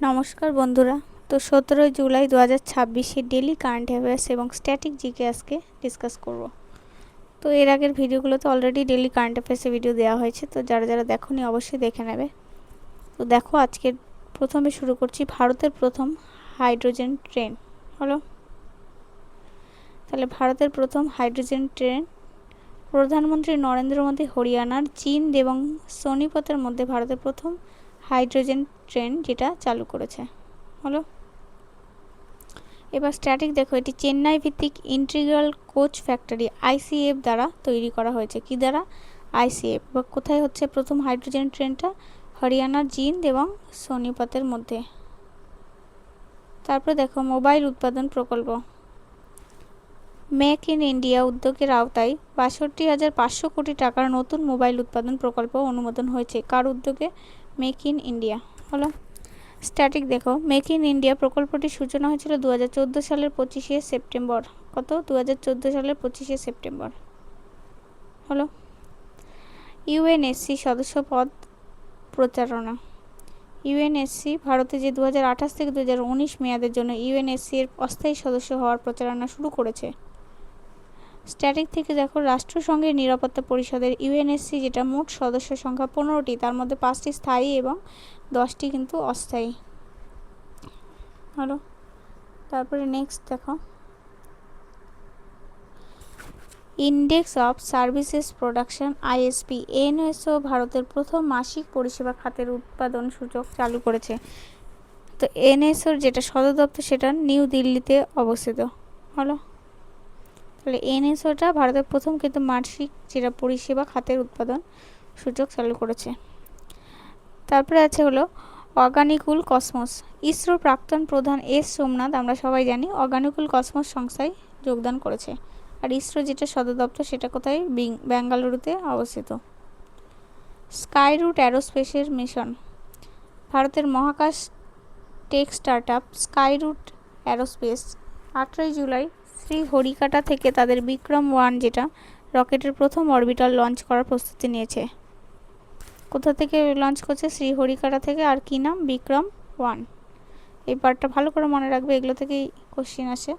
নমস্কার বন্ধুরা। তো 17 জুলাই 2026 ডেলি কারেন্ট অ্যাফেয়ার্স এবং স্ট্যাটিক জিকে আজকে ডিসকাস করব। তো এর আগের ভিডিওগুলোতে অলরেডি ডেলি কারেন্ট অ্যাফেয়ার্সের ভিডিও দেওয়া হয়েছে, তো যারা যারা দেখোনি অবশ্যই দেখে নেবে। তো দেখো, আজকে প্রথমে শুরু করছি ভারতের প্রথম হাইড্রোজেন ট্রেন হলো। তাহলে ভারতের প্রথম হাইড্রোজেন ট্রেন প্রধানমন্ত্রী নরেন্দ্র মোদী হরিয়ানার জিন্দ এবং সোনিপতের মধ্যে ভারতের প্রথম হাইড্রোজেন ট্রেন যেটা চালু করেছে হলো। এবার স্ট্যাটিক দেখো, এটি চেন্নাই ভিত্তিক ইন্টিগ্রাল কোচ ফ্যাক্টরি আইসিএফ দ্বারা তৈরি করা হয়েছে। কি দ্বারা? আইসিএফ। বা কোথায় হচ্ছে প্রথম হাইড্রোজেন ট্রেনটা? হরিয়ানার জিন্দ এবং সোনিপতের মধ্যে। তারপরে দেখো মোবাইল উৎপাদন প্রকল্প। মেক ইন ইন্ডিয়া উদ্যোগের আওতায় ৬২,৫০০ কোটি টাকার নতুন মোবাইল উৎপাদন প্রকল্প অনুমোদন হয়েছে। কার উদ্যোগে? মেক ইন ইন্ডিয়া হলো। স্ট্যাটিক দেখো, মেক ইন ইন্ডিয়া প্রকল্পটির সূচনা হয়েছিল 2014 সালের 25শে সেপ্টেম্বর। কত? 2014 সালের 25শে সেপ্টেম্বর হলো। ইউএনএসসি সদস্য পদ প্রচারণা। ইউএনএসসি ভারতে যে 2028 থেকে 2019 মেয়াদের জন্য ইউএনএসসি এর অস্থায়ী সদস্য হওয়ার প্রচারণা শুরু করেছে। স্ট্যাটিক থেকে দেখো, রাষ্ট্রসংঘের নিরাপত্তা পরিষদের ইউএনএসসি যেটা মোট সদস্য সংখ্যা 15টি, তার মধ্যে 5টি স্থায়ী এবং 10টি কিন্তু অস্থায়ী হলো। তারপরে নেক্সট দেখো, index of services production ISP NSO ভারতের প্রথম মাসিক পরিষেবা খাতের উৎপাদন সূচক চালু করেছে। তো এনএসওর যেটা সদর দপ্তর সেটা নিউ দিল্লিতে অবস্থিত হলো। তাহলে এনএসওটা ভারতের প্রথম কিন্তু মাসিক যেটা পরিষেবা খাতের উৎপাদন সূচক চালু করেছে। তারপরে আছে হলো অর্গানিকুল কসমস। ইসরোর প্রাক্তন প্রধান এস সোমনাথ, আমরা সবাই জানি, অর্গানিকুল কসমস সংস্থায় যোগদান করেছে। আর ইসরো যেটা সদর দপ্তর সেটা কোথায়? বেঙ্গালুরুতে অবস্থিত। স্কাইরুট অ্যারোস্পেসের মিশন। ভারতের মহাকাশ টেক স্টার্টআপ স্কাইরুট অ্যারোস্পেস 18 জুলাই শ্রীহরিকোটা থেকে তাদের বিক্রম-1 যেটা রকেটের প্রথম অরবিটাল লঞ্চ করার প্রস্তুতি নিয়েছে। কোথা থেকে লঞ্চ করছে? শ্রীহরিকোটা থেকে। আর কি নাম? বিক্রম-1। এই পার্টটা ভালো করে মনে রাখবে, এগুলো থেকেই কোশ্চেন আসে।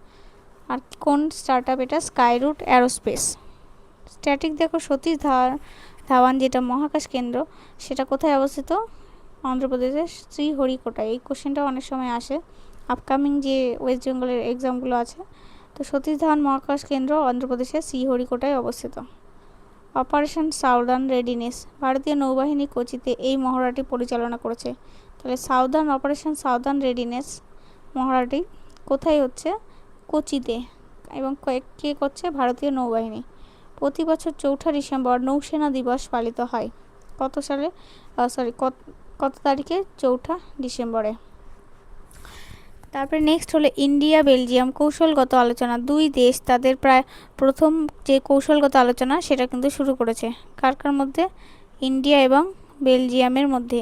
আর কোন স্টার্টআপ এটা? Skyroot aerospace. স্ট্যাটিক দেখো, সতীশ ধাওয়ান যেটা মহাকাশ কেন্দ্র সেটা কোথায় অবস্থিত? অন্ধ্রপ্রদেশের শ্রীহরিকোটায়। এই কোশ্চেনটা অনেক সময় আসে, আপকামিং যে ওয়েস্ট বেঙ্গলের এক্সামগুলো আছে। তো সতীশ ধাওয়ান মহাকাশ কেন্দ্র অন্ধ্রপ্রদেশের শ্রীহরিকোটায় অবস্থিত। Operation southern readiness. ভারতীয় নৌবাহিনী কোচিতে এই মহড়াটি পরিচালনা করেছে। তাহলে অপারেশন সাউদার্ন রেডিনেস মহড়াটি কোথায় হচ্ছে? কোচিতে। এবং কে করছে? ভারতীয় নৌবাহিনী। প্রতি বছর 4 ডিসেম্বর নৌসেনা দিবস পালিত হয়। কত সালে? কত তারিখে? 4 ডিসেম্বরে। তারপরে নেক্সট হলো ইন্ডিয়া বেলজিয়াম কৌশলগত আলোচনা। দুই দেশ তাদের প্রায় প্রথম যে কৌশলগত আলোচনা সেটা কিন্তু শুরু করেছে। কার কার মধ্যে? ইন্ডিয়া এবং বেলজিয়ামের মধ্যে।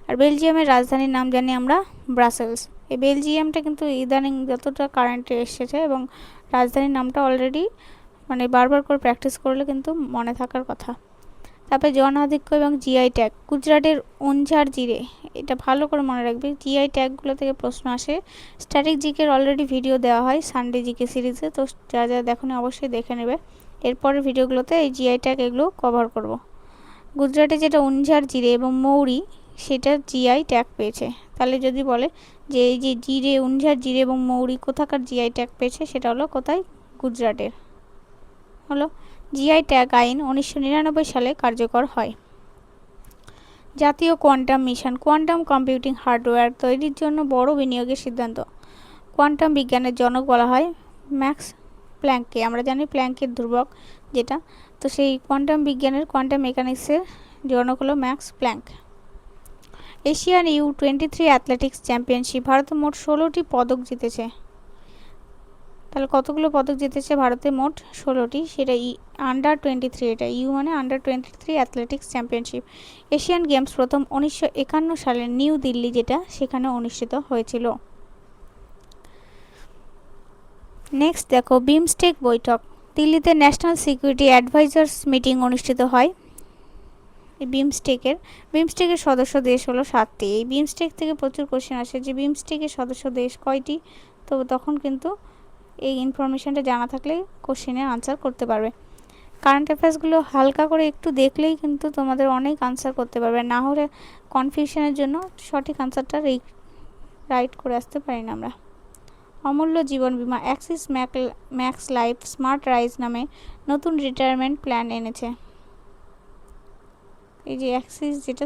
আর বেলজিয়ামের রাজধানীর নাম জানি আমরা ব্রাসেলস। এই বেলজিয়ামটা কিন্তু ইদানিং যতটা কারেন্টে এসেছে এবং রাজধানীর নামটা অলরেডি মানে বারবার করে প্র্যাকটিস করলে কিন্তু মনে থাকার কথা। তারপরে জনাধিক্য এবং জিআই ট্যাগ। গুজরাটের ওনঝার জিরে, এটা ভালো করে মনে রাখবে। জিআই ট্যাগগুলো থেকে প্রশ্ন আসে। স্ট্যাটিক জিকের অলরেডি ভিডিও দেওয়া হয় সানডে জিকে সিরিজে, তো যা যা দেখোনি অবশ্যই দেখে নেবে। এরপরের ভিডিওগুলোতে এই জিআই ট্যাগ এগুলো কভার করব। গুজরাটে যেটা ওনঝার জিরে এবং মৌরি সেটা জিআই ট্যাগ পেয়েছে। তাহলে যদি বলে যে এই যে জিরে, ওনঝার জিরে এবং মৌরি কোথাকার জিআই ট্যাগ পেয়েছে, সেটা হলো কোথায়? গুজরাটের হলো। জিআই ট্যাগ আইন 1999 সালে কার্যকর হয়। জাতীয় quantum mission. Quantum computing hardware তৈরির জন্য বড় বিনিয়োগের সিদ্ধান্ত। কোয়ান্টাম বিজ্ঞানের জনক বলা হয় ম্যাক্স প্ল্যাঙ্ককে। আমরা জানি প্ল্যাঙ্কের ধ্রুবক যেটা, তো সেই কোয়ান্টাম বিজ্ঞানের কোয়ান্টাম মেকানিক্সের জনক হলো Max Planck. Asian U23 athletics championship. Bharat মোট 16টি পদক জিতেছে। তাহলে কতগুলো পদক জিতেছে ভারতে? মোট 16টি। সেটা আন্ডার-23, এটা ইউ মানে আন্ডার-23 অ্যাথলেটিক্স চ্যাম্পিয়নশিপ। এশিয়ান গেমস প্রথম 1951 সালে নিউ দিল্লি যেটা সেখানে অনুষ্ঠিত হয়েছিল। নেক্সট দেখো বিমস্টেক বৈঠক। দিল্লিতে ন্যাশনাল সিকিউরিটি অ্যাডভাইজার্স মিটিং অনুষ্ঠিত হয়। এই বিমস্টেকের সদস্য দেশ হলো 7টি। এই বিমস্টেক থেকে প্রচুর কোশ্চেন আসে যে বিমস্টেকের সদস্য দেশ কয়টি, তো তখন কিন্তু এই ইনফরমেশনটা জানা থাকলে কোশ্চেনের আনসার করতে পারবে। কারেন্ট অ্যাফেয়ার্সগুলো হালকা করে একটু দেখলেই কিন্তু তোমাদের অনেক আনসার করতে পারবে, না হলে কনফিউশনের জন্য সঠিক আনসারটা রাইট করে আসতে পারি না আমরা। অমূল্য জীবন বীমা Axis max life smart rise নামে নতুন রিটায়ারমেন্ট প্ল্যান এনেছে। এই যে অ্যাক্সিস, যেটা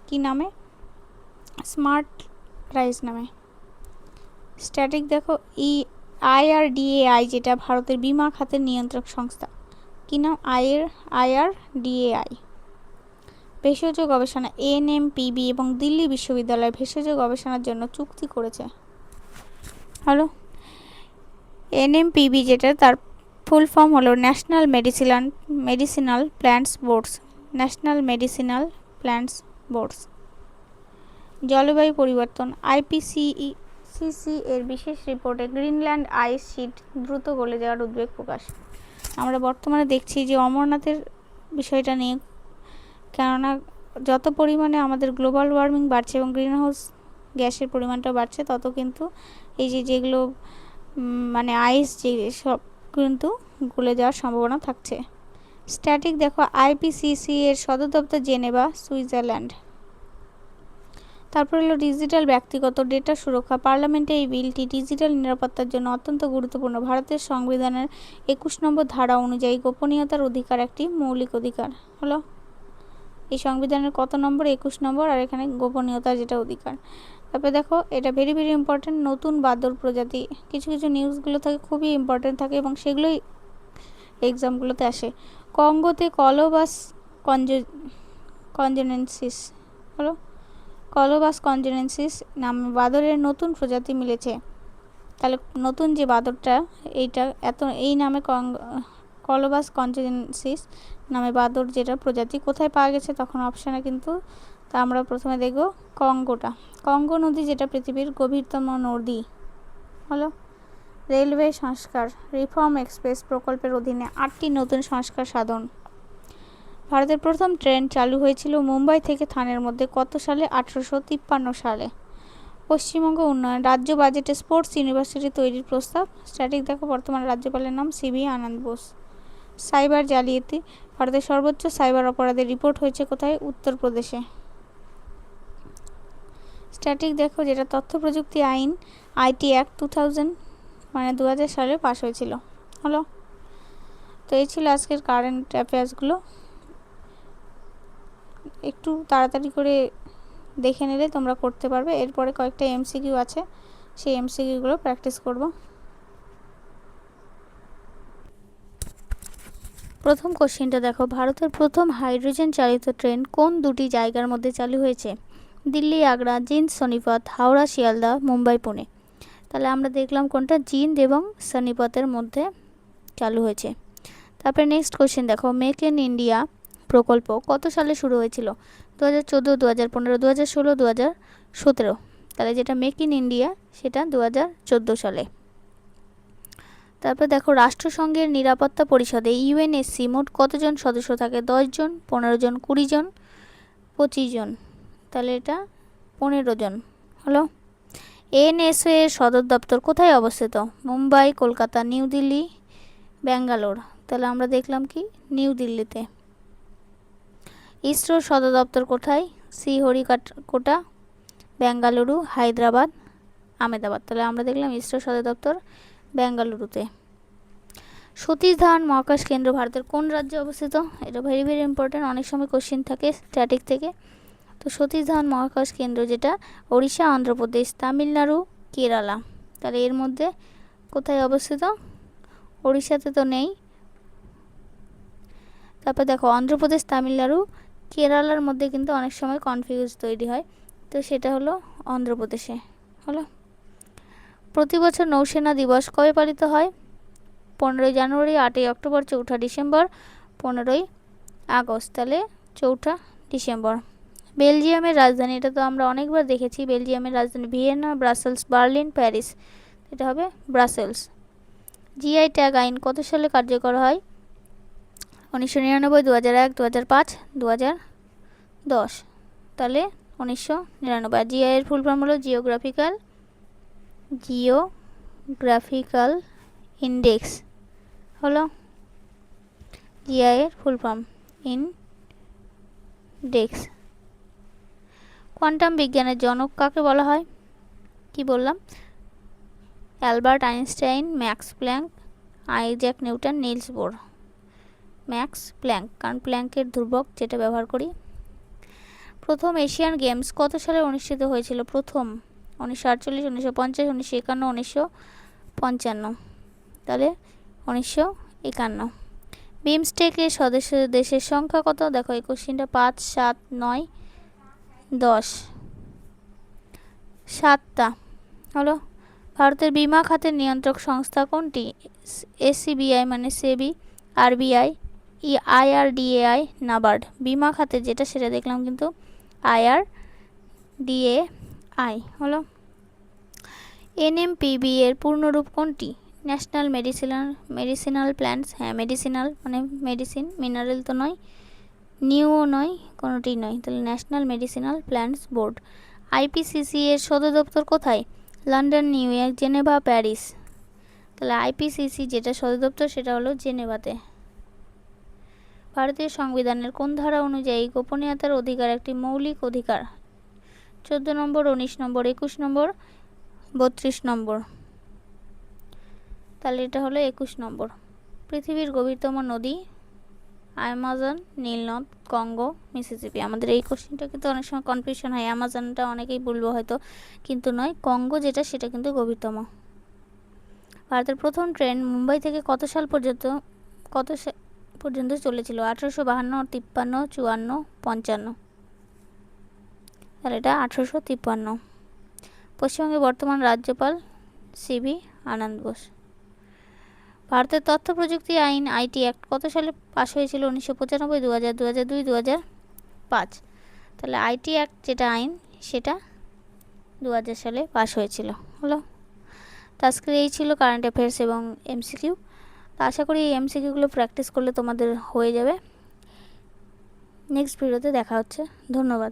কি নামে, স্মার্ট রাইজ নামে। স্ট্যাটিক দেখো IRDAI, যেটা ভারতের বিমা খাতের নিয়ন্ত্রক সংস্থা, কি নাম, IRDAI। ভেষজ গবেষণা NMPB এবং দিল্লি বিশ্ববিদ্যালয় ভেষজ গবেষণার জন্য চুক্তি করেছে। হলো NMPB, যেটা তার ফুল ফর্ম হলো national medicinal plants boards, national medicinal plants boards. জলবায়ু পরিবর্তন IPCC এর বিশেষ রিপোর্টে গ্রিনল্যান্ড আইস শিট দ্রুত গলে যাওয়ার উদ্বেগ প্রকাশ। আমরা বর্তমানে দেখছি যে অমরনাথের বিষয়টা নিয়ে, কেননা যত পরিমাণে আমাদের গ্লোবাল ওয়ার্মিং বাড়ছে এবং গ্রিনহাউস গ্যাসের পরিমাণটা বাড়ছে, তত কিন্তু এই যেগুলো মানে আইস যে সব কিন্তু গলে যাওয়ার সম্ভাবনা থাকছে। স্ট্যাটিক দেখো IPCC এর সদর দপ্তর জেনেভা, সুইজারল্যান্ড। তারপর হলো ডিজিটাল ব্যক্তিগত ডেটা সুরক্ষা। পার্লামেন্টে এই বিলটি ডিজিটাল নিরাপত্তার জন্য অত্যন্ত গুরুত্বপূর্ণ। ভারতের সংবিধানের 21 নম্বর ধারা অনুযায়ী গোপনীয়তার অধিকার একটি মৌলিক অধিকার। হলো এই সংবিধানের কত নম্বর, 21 নম্বর, আর এখানে গোপনীয়তার যেটা অধিকার। তারপরে দেখো এটা ভেরি ইম্পর্টেন্ট, নতুন বাদর প্রজাতি। কিছু নিউজগুলো থাকে খুবই ইম্পর্টেন্ট থাকে এবং সেগুলোই এক্সামগুলোতে আসে। কঙ্গোতে কলোবাস কনজেনেন্সিস, হলো কলোবাস কনজেনেন্সিস নামে বাদরের নতুন প্রজাতি মিলেছে। তাহলে নতুন যে বাদরটা, এই নামে কলোবাস কনজেনেন্সিস নামে বাদর যেটা প্রজাতি কোথায় পাওয়া গেছে, তখন অপশানে কিন্তু তা আমরা প্রথমে দেখব কঙ্গো নদী, যেটা পৃথিবীর গভীরতম নদী। হলো রেলওয়ে সংস্কার, রিফর্ম এক্সপ্রেস প্রকল্পের অধীনে 8টি নতুন সংস্কার সাধন। ভারতের প্রথম ট্রেন চালু হয়েছিল মুম্বাই থেকে থানের মধ্যে কত সালে, 1853 সালে। পশ্চিমবঙ্গ উন্নয়ন, রাজ্য বাজেটে স্পোর্টস ইউনিভার্সিটি তৈরির প্রস্তাব। স্ট্যাটিক দেখো বর্তমান রাজ্যপালের নাম CB আনন্দ বোস। সাইবার জালিয়াতি, ভারতের সর্বোচ্চ সাইবার অপরাধের রিপোর্ট হয়েছে কোথায়, উত্তরপ্রদেশে। স্ট্যাটিক দেখো যেটা তথ্য প্রযুক্তি আইন IT অ্যাক্ট 2000 সালে পাশ হয়েছিল। হলো তো এই ছিল আজকের কারেন্ট অ্যাফেয়ার্সগুলো। একটু তাড়াতাড়ি করে দেখে নিলে তোমরা করতে পারবে। এরপরে কয়েকটা MCQ আছে, সেই MCQগুলো প্র্যাকটিস করব। প্রথম কোশ্চেনটা দেখো, ভারতের প্রথম হাইড্রোজেন চালিত ট্রেন কোন দুটি জায়গার মধ্যে চালু হয়েছে? দিল্লি আগ্রা, জিন্দ সোনিপত, হাওড়া শিয়ালদা, মুম্বাই পুনে। তাহলে আমরা দেখলাম কোনটা, জিন্দ এবং সোনিপতের মধ্যে চালু হয়েছে। তারপরে নেক্সট কোশ্চেন দেখো, মেক ইন ইন্ডিয়া প্রকল্প কত সালে শুরু হয়েছিল? 2014, 2015, 2016, 2017। তাহলে যেটা মেক ইন ইন্ডিয়া সেটা 2014 সালে। তারপর দেখো, রাষ্ট্রসংঘের নিরাপত্তা পরিষদে UNSC মোট কতজন সদস্য থাকে? 10 জন, 15 জন, 20 জন, 25 জন। তাহলে এটা 15 জন। হলো NSO এর সদর দপ্তর কোথায় অবস্থিত? মুম্বাই, কলকাতা, নিউ দিল্লি, ব্যাঙ্গালোর। তাহলে আমরা দেখলাম কি, নিউ দিল্লিতে। ইসরোর সদর দপ্তর কোথায়? শ্রীহরিকোটা, বেঙ্গালুরু, হায়দ্রাবাদ, আহমেদাবাদ। তাহলে আমরা দেখলাম ইসরোর সদর দপ্তর বেঙ্গালুরুতে। সতীশ ধাওয়ান মহাকাশ কেন্দ্র ভারতের কোন রাজ্যে অবস্থিত? এটা ভেরি ইম্পর্টেন্ট, অনেক সময় কোশ্চেন থাকে স্ট্যাটিক থেকে। তো সতীশ ধাওয়ান মহাকাশ কেন্দ্র যেটা ওড়িশা, অন্ধ্রপ্রদেশ, তামিলনাড়ু, কেরালা। তাহলে এর মধ্যে কোথায় অবস্থিত? ওড়িশাতে তো নেই। তারপর দেখো, অন্ধ্রপ্রদেশ, তামিলনাড়ু, কেরালার মধ্যে কিন্তু অনেক সময় কনফিউজ তৈরি হয়, তো সেটা হলো অন্ধ্রপ্রদেশে। হলো প্রতি বছর নৌসেনা দিবস কবে পালিত হয়? 15 জানুয়ারি, 8 অক্টোবর, 4 ডিসেম্বর, 15 আগস্ট। তাহলে 4 ডিসেম্বর। বেলজিয়ামের রাজধানী, এটা তো আমরা অনেকবার দেখেছি, বেলজিয়ামের রাজধানী ভিয়েনা, ব্রাসেলস, বার্লিন, প্যারিস। এটা হবে ব্রাসেলস। GI ট্যাগ আইন কত সালে কার্যকর হয়? 1999, 2001, 2005, 10, তাহলে 1999। জিআই এর ফুল ফর্ম হলো জিওগ্রাফিক্যাল ইন্ডেক্স, হলো জিআই এর ফুল ফর্ম ইনডেক্স। কোয়ান্টাম বিজ্ঞানের জনক কাকে বলা হয়? কি বললাম? Albert Einstein, Max Planck, Isaac Newton, Niels Bohr. Max Planck, কারণ প্ল্যাঙ্কের ধ্রুবক যেটা ব্যবহার করি। প্রথম এশিয়ান গেমস কত সালে অনুষ্ঠিত হয়েছিল? প্রথম 1948, 1950, 1951, 1955। তাহলে 1951। বিমস্টেকের সদস্য দেশের সংখ্যা কত? দেখো এই কোশ্চিনটা 5, 7, 9, 10, 7টা হলো। ভারতের বিমা খাতের নিয়ন্ত্রক সংস্থা কোনটি? এসিবিআই মানে সেবি, আরবিআই, আইআরডিএআই, নাবার্ড। বিমা খাতে যেটা সেটা দেখলাম কিন্তু আইআরডিএআই হলো। এনএমপিবি এর পূর্ণরূপ কোনটি? ন্যাশনাল মেডিসিনাল প্ল্যান্টস, হ্যাঁ মেডিসিনাল মানে মেডিসিন, মিনারেল তো নয়, নিউও নয়, কোনোটি নয়, তাহলে national medicinal plants board. IPCC এর সদর দপ্তর কোথায়? London, new York, Geneva, Paris. তাহলে আইপিসিসি যেটা সদর দপ্তর সেটা হলো জেনেভাতে। ভারতীয় সংবিধানের কোন ধারা অনুযায়ী গোপনীয়তার অধিকার একটি মৌলিক অধিকার? 14 নম্বর, 19 নম্বর, 21 নম্বর, 32 নম্বর। তাহলে এটা হলো 21 নম্বর। পৃথিবীর গভীরতম নদী? অ্যামাজন, নীলনদ, কঙ্গো, মিসিসিপি। আমাদের এই কোশ্চেনটা কিন্তু অনেক সময় কনফিউশন হয়, অ্যামাজনটা অনেকেই বলবো হয়তো, কিন্তু নয়, কঙ্গো যেটা সেটা কিন্তু গভীরতম। ভারতের প্রথম ট্রেন মুম্বাই থেকে কত সাল পর্যন্ত চলেছিল? 1852, 53, 54, 55। তাহলে এটা 1853। পশ্চিমবঙ্গের বর্তমান রাজ্যপাল সিভি আনন্দ বোস। ভারতের তথ্য প্রযুক্তি আইন আইটি অ্যাক্ট কত সালে পাশ হয়েছিল? 1995, 2000, 2002, 2005। তাহলে আইটি অ্যাক্ট যেটা আইন সেটা 2000 সালে পাশ হয়েছিল, হলো। তো আজকে এই ছিল কারেন্ট অ্যাফেয়ার্স এবং এমসিকিউ। তো আশা করি এই এমসিকিউগুলো প্র্যাকটিস করলে তোমাদের হয়ে যাবে। নেক্সট ভিডিওতে দেখা হচ্ছে। ধন্যবাদ।